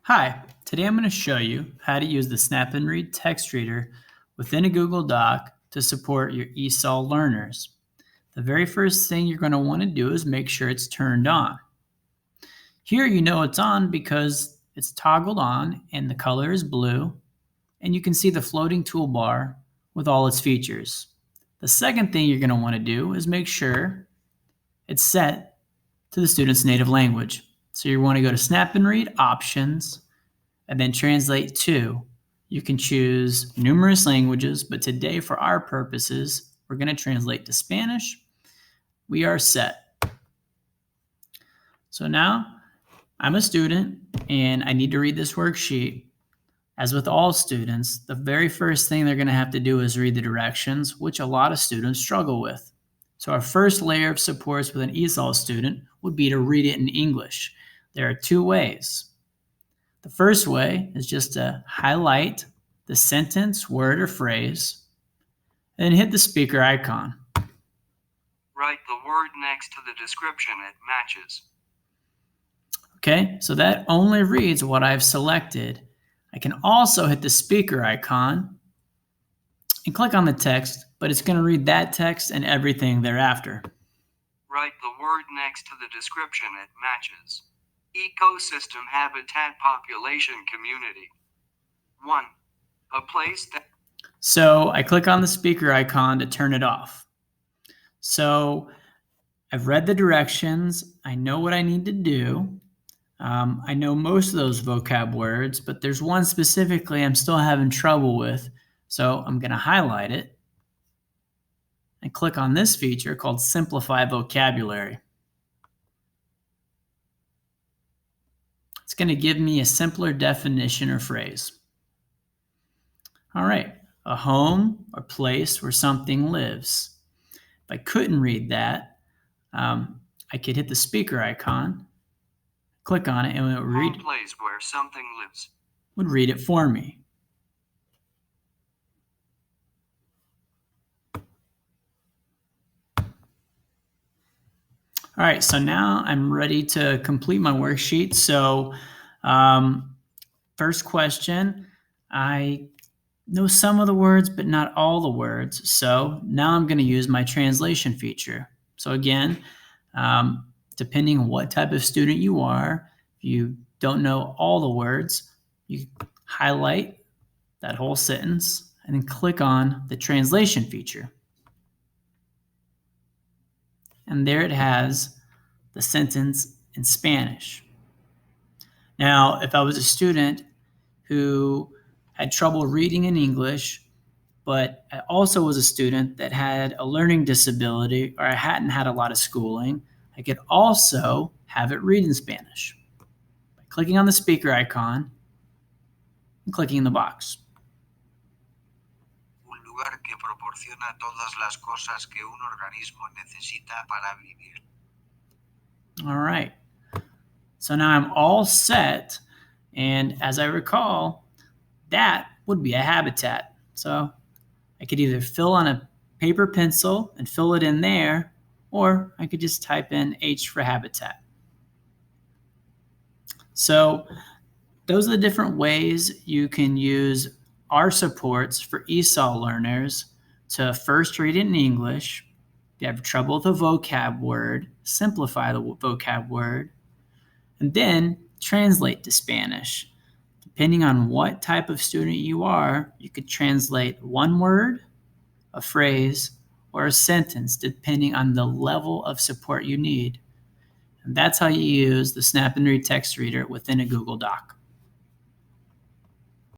Hi, today I'm going to show you how to use the Snap and Read text reader within a Google Doc to support your ESOL learners. The very first thing you're going to want to do is make sure it's turned on. Here you know it's on because it's toggled on and the color is blue, and you can see the floating toolbar with all its features. The second thing you're going to want to do is make sure it's set to the student's native language. So you want to go to Snap and Read Options, and then translate to. You can choose numerous languages, but today for our purposes, we're going to translate to Spanish. We are set. So now I'm a student and I need to read this worksheet. As with all students, the very first thing they're going to have to do is read the directions, which a lot of students struggle with. So our first layer of supports with an ESOL student would be to read it in English. There are two ways. The first way is just to highlight the sentence, word, or phrase, and then hit the speaker icon. Write the word next to the description it matches. Okay, so that only reads what I've selected. I can also hit the speaker icon and click on the text, but it's going to read that text and everything thereafter. Write the word next to the description it matches. Ecosystem habitat population community. 1. A place that... So I click on the speaker icon to turn it off. So I've read the directions. I know what I need to do. I know most of those vocab words, but there's one specifically I'm still having trouble with. So I'm going to highlight it and click on this feature called Simplify Vocabulary. It's going to give me a simpler definition or phrase. All right, a home or place where something lives. If I couldn't read that, I could hit the speaker icon, click on it, and it would read, place where something lives. Would read it for me. All right, so now I'm ready to complete my worksheet. So first question, I know some of the words, but not all the words. So now I'm going to use my translation feature. So again, depending on what type of student you are, if you don't know all the words, you highlight that whole sentence and then click on the translation feature. And there it has the sentence in Spanish. Now, if I was a student who had trouble reading in English, but I also was a student that had a learning disability or I hadn't had a lot of schooling, I could also have it read in Spanish by clicking on the speaker icon and clicking in the box. Un lugar que proporciona todas las cosas que un organismo necesita para vivir. All right. So now I'm all set. And as I recall, that would be a habitat. So I could either fill on a paper pencil and fill it in there, or I could just type in H for habitat. So those are the different ways you can use our supports for ESOL learners to first read it in English. If you have trouble with a vocab word, simplify the vocab word, and then translate to Spanish. Depending on what type of student you are, you could translate one word, a phrase, or a sentence, depending on the level of support you need. And that's how you use the Snap and Read text reader within a Google Doc.